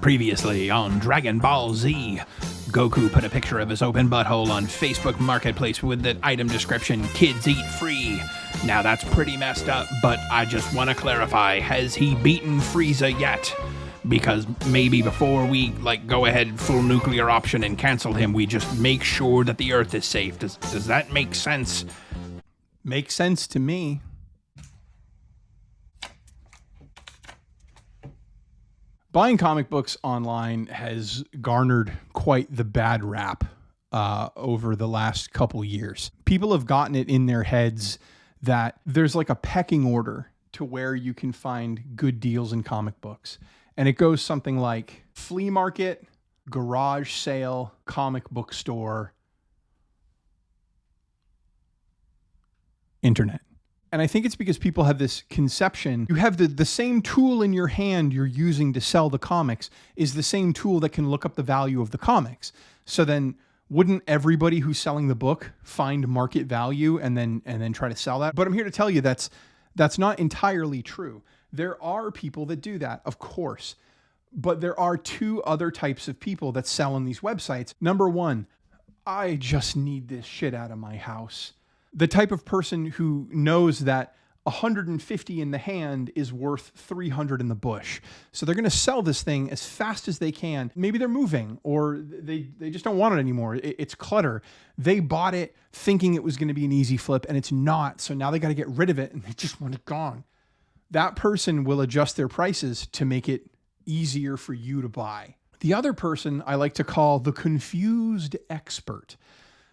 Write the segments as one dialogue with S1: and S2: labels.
S1: Previously on Dragon Ball Z, Goku put a picture of his open butthole on Facebook Marketplace with the item description, "Kids Eat Free." Now that's pretty messed up, but I just want to clarify, has he beaten Frieza yet? Because maybe before we go ahead full nuclear option and cancel him, we just make sure that the Earth is safe. Does that make sense?
S2: Makes sense to me. Buying comic books online has garnered quite the bad rap over the last couple years. People have gotten it in their heads that there's like a pecking order to where you can find good deals in comic books. And it goes something like flea market, garage sale, comic book store, internet. And I think it's because people have this conception. You have the same tool in your hand you're using to sell the comics is the same tool that can look up the value of the comics. So then wouldn't everybody who's selling the book find market value and then try to sell that? But I'm here to tell you that's not entirely true. There are people that do that, of course. But there are two other types of people that sell on these websites. Number one, I just need this shit out of my house. The type of person who knows that 150 in the hand is worth 300 in the bush. So they're going to sell this thing as fast as they can. Maybe they're moving or they just don't want it anymore. It's clutter. They bought it thinking it was going to be an easy flip and it's not. So now they got to get rid of it and they just want it gone. That person will adjust their prices to make it easier for you to buy. The other person I like to call the confused expert.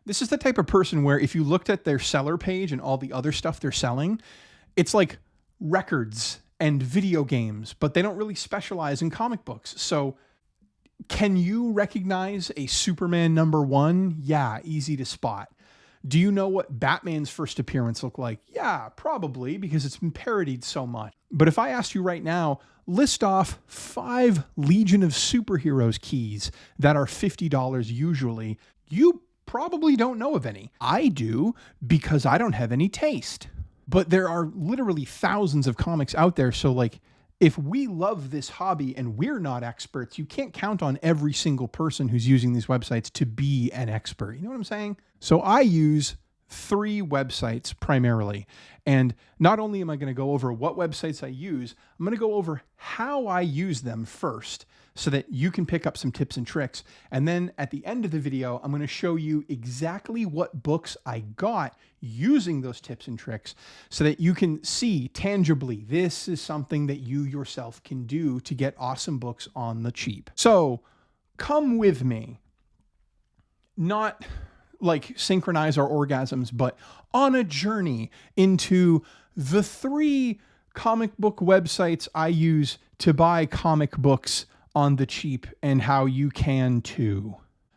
S2: This is the type of person where if you looked at their seller page and all the other stuff they're selling, it's like records and video games, but they don't really specialize in comic books. So can you recognize a Superman #1? Yeah, easy to spot. Do you know what Batman's first appearance looked like? Yeah, probably, because it's been parodied so much. But if I asked you right now, list off 5 Legion of Superheroes keys that are $50 usually, you probably don't know of any. I do, because I don't have any taste. But there are literally thousands of comics out there. So if we love this hobby and we're not experts, you can't count on every single person who's using these websites to be an expert. You know what I'm saying? So I use 3 websites primarily. And not only am I going to go over what websites I use, I'm going to go over how I use them first so that you can pick up some tips and tricks. And then at the end of the video, I'm going to show you exactly what books I got using those tips and tricks so that you can see tangibly, this is something that you yourself can do to get awesome books on the cheap. So come with me, not like synchronize our orgasms, but on a journey into the 3 comic book websites I use to buy comic books on the cheap and how you can too.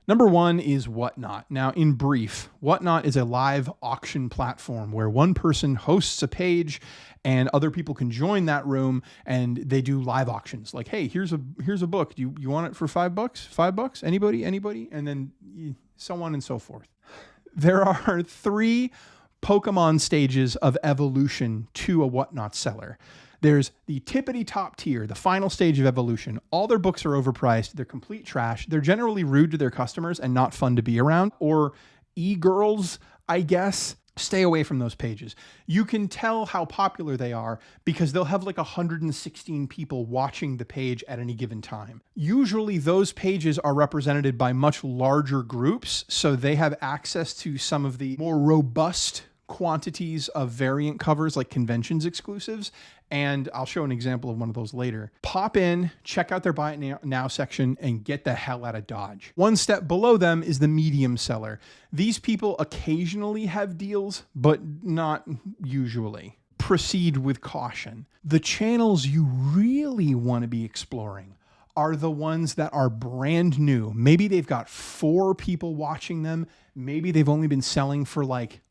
S2: Number 1 is Whatnot. Now, in brief, Whatnot is a live auction platform where one person hosts a page and other people can join that room and they do live auctions. Like, hey, here's a book. Do you want it for $5? $5? Anybody? And then so on and so forth. There are 3 Pokemon stages of evolution to a Whatnot seller. There's the tippity top tier, the final stage of evolution. All their books are overpriced. They're complete trash. They're generally rude to their customers and not fun to be around. Or e-girls, I guess. Stay away from those pages. You can tell how popular they are because they'll have 116 people watching the page at any given time. Usually those pages are represented by much larger groups, so they have access to some of the more robust quantities of variant covers like conventions exclusives. And I'll show an example of one of those later. Pop in, check out their buy it now section and get the hell out of Dodge. One step below them is the medium seller. These people occasionally have deals, but not usually. Proceed with caution. The channels you really want to be exploring are the ones that are brand new. Maybe they've got 4 people watching them. Maybe they've only been selling for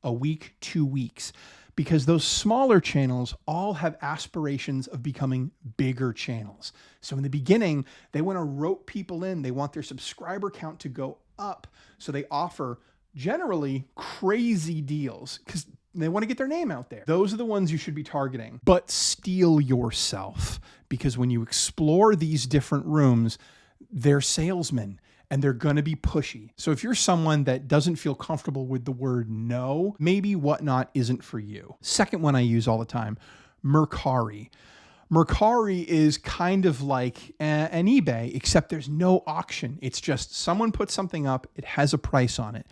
S2: a week, 2 weeks. Because those smaller channels all have aspirations of becoming bigger channels. So in the beginning, they want to rope people in. They want their subscriber count to go up. So they offer generally crazy deals because they want to get their name out there. Those are the ones you should be targeting. But steel yourself, because when you explore these different rooms, they're salesmen and they're going to be pushy. So if you're someone that doesn't feel comfortable with the word no, maybe Whatnot isn't for you. Second one I use all the time, Mercari. Mercari is kind of like an eBay, except there's no auction. It's just someone puts something up, it has a price on it.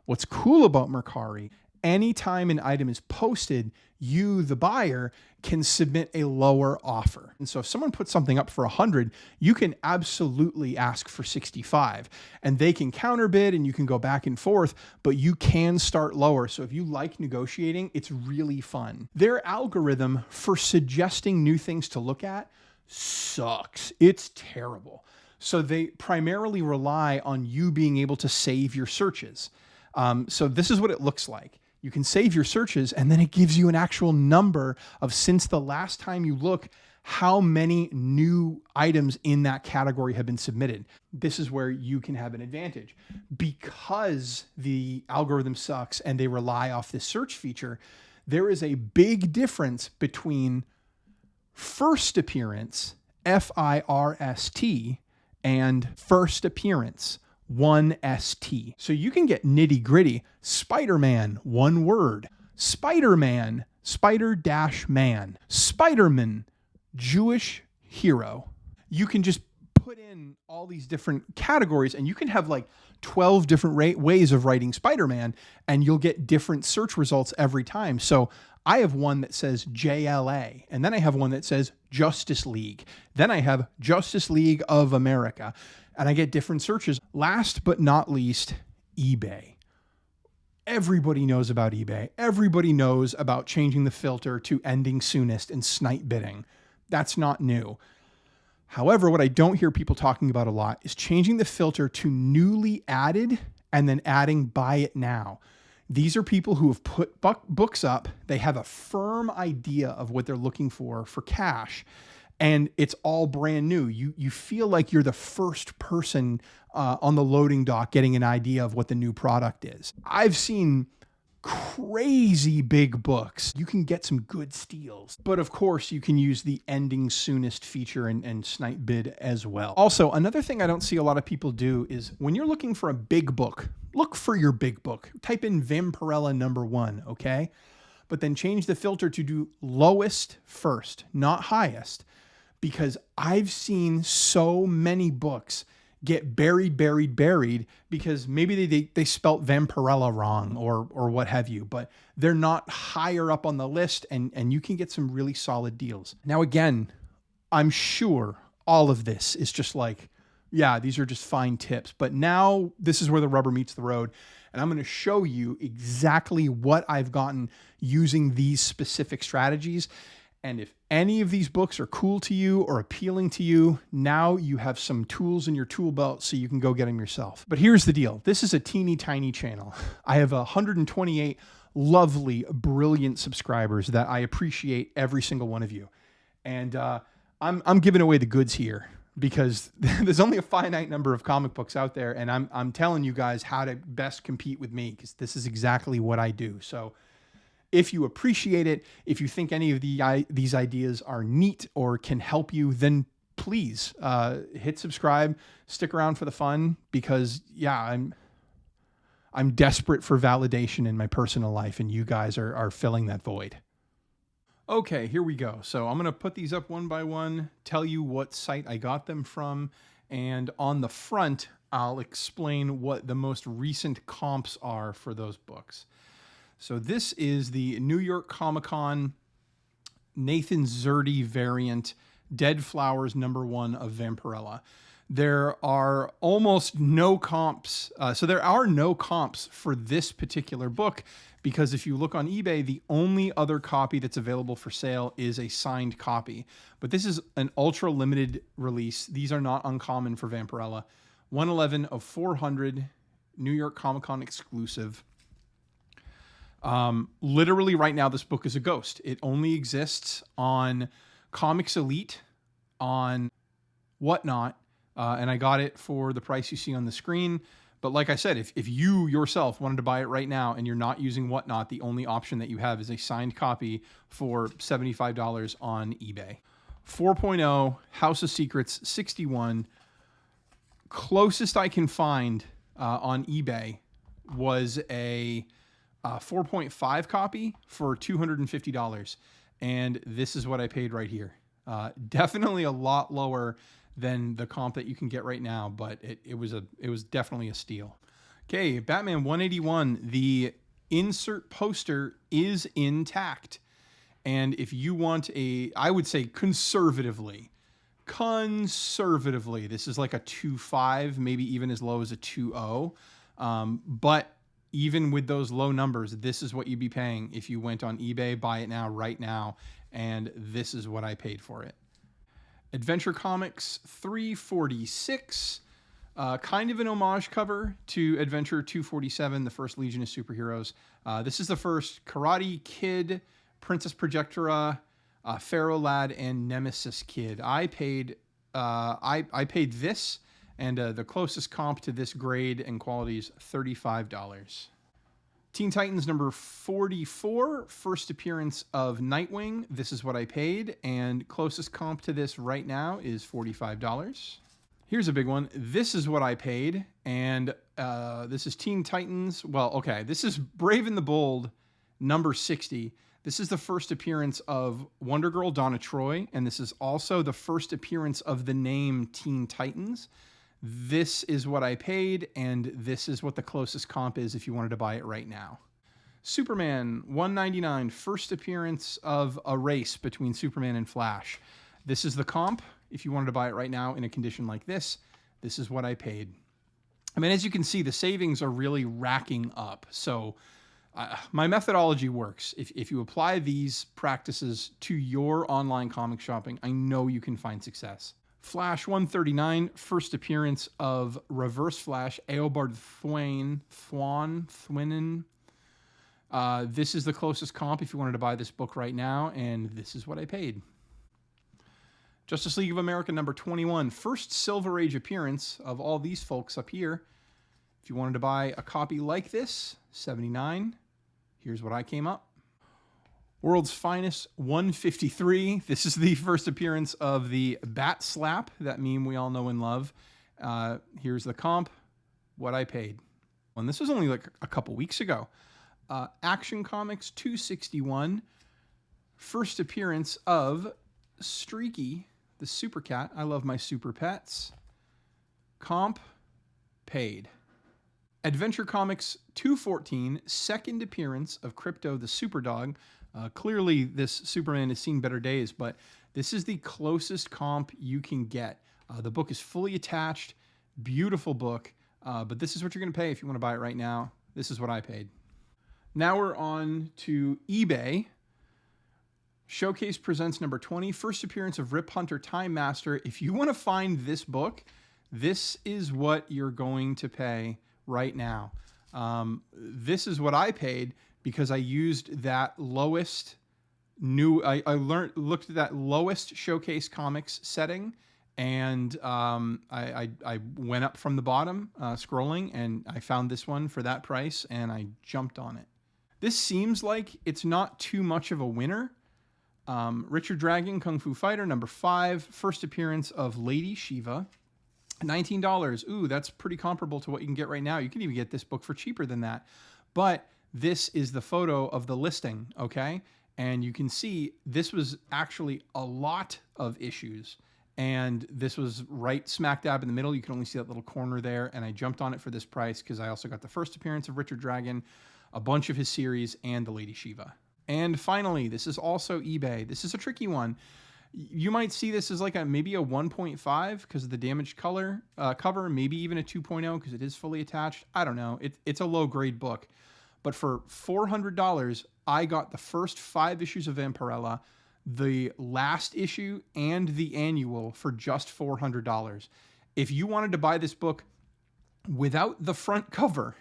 S2: What's cool about Mercari, anytime an item is posted, you, the buyer, can submit a lower offer. And so if someone puts something up for 100, you can absolutely ask for 65 and they can counterbid and you can go back and forth, but you can start lower. So if you like negotiating, it's really fun. Their algorithm for suggesting new things to look at sucks. It's terrible. So they primarily rely on you being able to save your searches. So this is what it looks like. You can save your searches and then it gives you an actual number of, since the last time you look, how many new items in that category have been submitted. This is where you can have an advantage. Because the algorithm sucks and they rely off this search feature, there is a big difference between first appearance, FIRST, and first appearance, 1ST. So you can get nitty gritty. Spider-Man, one word. Spider-Man, Spider-Man. Spider-Man, Jewish hero. You can just put in all these different categories and you can have like 12 different ways of writing Spider-Man and you'll get different search results every time. So I have one that says JLA, and then I have one that says Justice League. Then I have Justice League of America, and I get different searches. Last but not least, eBay. Everybody knows about eBay. Everybody knows about changing the filter to ending soonest and snipe bidding. That's not new. However, what I don't hear people talking about a lot is changing the filter to newly added and then adding buy it now. These are people who have put books up. They have a firm idea of what they're looking for cash, and it's all brand new. You feel like you're the first person on the loading dock getting an idea of what the new product is. I've seen crazy big books. You can get some good steals, but of course you can use the ending soonest feature and snipe bid as well. Also, another thing I don't see a lot of people do is when you're looking for a big book, look for your big book. Type in Vampirella #1, okay? But then change the filter to do lowest first, not highest, because I've seen so many books get buried because maybe they spelt Vampirella wrong or what have you, but they're not higher up on the list and you can get some really solid deals. Now, again, I'm sure all of this is just like, yeah, these are just fine tips, but now this is where the rubber meets the road. And I'm going to show you exactly what I've gotten using these specific strategies. And if any of these books are cool to you or appealing to you, now you have some tools in your tool belt so you can go get them yourself. But here's the deal. This is a teeny tiny channel. I have 128 lovely, brilliant subscribers that I appreciate every single one of you. And I'm giving away the goods here because there's only a finite number of comic books out there. And I'm telling you guys how to best compete with me because this is exactly what I do. So if you appreciate it, if you think any of these ideas are neat or can help you, then please hit subscribe, stick around for the fun because, yeah, I'm desperate for validation in my personal life, and you guys are filling that void. Okay, here we go. So I'm going to put these up one by one, tell you what site I got them from, and on the front, I'll explain what the most recent comps are for those books. So this is the New York Comic Con Nathan Zerdy variant, Dead Flowers #1 of Vampirella. There are almost no comps. So there are no comps for this particular book because if you look on eBay, the only other copy that's available for sale is a signed copy. But this is an ultra limited release. These are not uncommon for Vampirella. 111 of 400, New York Comic Con exclusive. Literally right now, this book is a ghost. It only exists on Comics Elite, on Whatnot, and I got it for the price you see on the screen. But like I said, if you yourself wanted to buy it right now and you're not using Whatnot, the only option that you have is a signed copy for $75 on eBay. 4.0, House of Secrets 61, Closest I can find on eBay was a 4.5 copy for $250. And this is what I paid right here. Definitely a lot lower than the comp that you can get right now, but it was definitely a steal. Okay, Batman 181, the insert poster is intact. And if you want I would say conservatively, this is like a 2.5, maybe even as low as a 2.0. But even with those low numbers, this is what you'd be paying if you went on eBay, buy it now, right now, and this is what I paid for it. Adventure Comics 346, kind of an homage cover to Adventure 247, the first Legion of Superheroes. This is the first Karate Kid, Princess Projectora, Pharaoh Lad, and Nemesis Kid. I paid this, and the closest comp to this grade and quality is $35. Teen Titans number 44, first appearance of Nightwing. This is what I paid, and closest comp to this right now is $45. Here's a big one. This is what I paid, and this is Teen Titans. Well, okay, this is Brave and the Bold number 60. This is the first appearance of Wonder Girl Donna Troy, and this is also the first appearance of the name Teen Titans. This is what I paid, and this is what the closest comp is if you wanted to buy it right now. Superman 199, first appearance of a race between Superman and Flash. This is the comp. If you wanted to buy it right now in a condition like this is what I paid. I mean, as you can see, the savings are really racking up. So my methodology works. If you apply these practices to your online comic shopping, I know you can find success. Flash 139, first appearance of Reverse Flash, Eobard Thwinen. This is the closest comp if you wanted to buy this book right now, and this is what I paid. Justice League of America number 21, first Silver Age appearance of all these folks up here. If you wanted to buy a copy like this, $79. Here's what I came up. World's Finest 153. This is the first appearance of the Bat Slap, that meme we all know and love. Here's the comp, what I paid. And this was only like a couple weeks ago. Action Comics 261. First appearance of Streaky, the Super Cat. I love my super pets. Comp, paid. Adventure Comics 214. Second appearance of Crypto, the Super Dog. Clearly, this Superman has seen better days, but this is the closest comp you can get. The book is fully attached. Beautiful book. But this is what you're going to pay if you want to buy it right now. This is what I paid. Now we're on to eBay. Showcase Presents number 20. First appearance of Rip Hunter Time Master. If you want to find this book, this is what you're going to pay right now. This is what I paid because I used that lowest looked at that lowest Showcase Comics setting, and I went up from the bottom scrolling, and I found this one for that price, and I jumped on it. This seems like it's not too much of a winner. Richard Dragon, Kung Fu Fighter, number 5, first appearance of Lady Shiva. $19. Ooh, that's pretty comparable to what you can get right now. You can even get this book for cheaper than that. But this is the photo of the listing, okay? And you can see this was actually a lot of issues. And this was right smack dab in the middle. You can only see that little corner there. And I jumped on it for this price because I also got the first appearance of Richard Dragon, a bunch of his series, and the Lady Shiva. And finally, this is also eBay. This is a tricky one. You might see this as like maybe a 1.5 because of the damaged cover, maybe even a 2.0 because it is fully attached. I don't know. It's a low grade book. But for $400, I got the first 5 issues of Vampirella, the last issue, and the annual for just $400. If you wanted to buy this book without the front cover,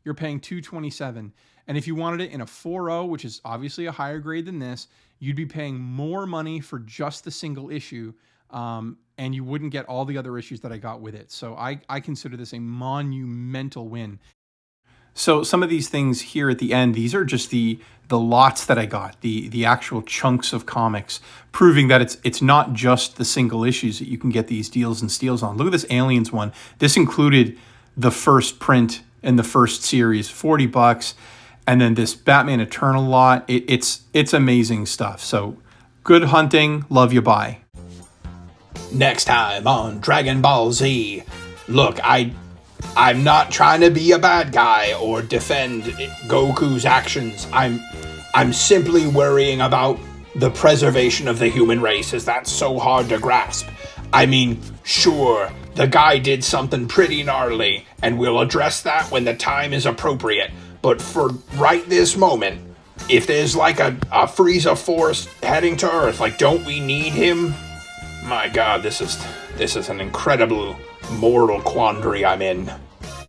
S2: you're paying $227. And if you wanted it in a 4.0, which is obviously a higher grade than this, you'd be paying more money for just the single issue, and you wouldn't get all the other issues that I got with it. So I consider this a monumental win. So some of these things here at the end, these are just the lots that I got, the actual chunks of comics, proving that it's not just the single issues that you can get these deals and steals on. Look at this Aliens one. This included the first print in the first series, $40, and then this Batman Eternal lot. It's amazing stuff. So good hunting, love you, bye.
S1: Next time on Dragon Ball Z. Look, I'm not trying to be a bad guy or defend Goku's actions. I'm simply worrying about the preservation of the human race, as that's so hard to grasp. I mean, sure, the guy did something pretty gnarly, and we'll address that when the time is appropriate. But for right this moment, if there's like a Frieza force heading to Earth, like, don't we need him? My God, this is an incredible moral quandary I'm in.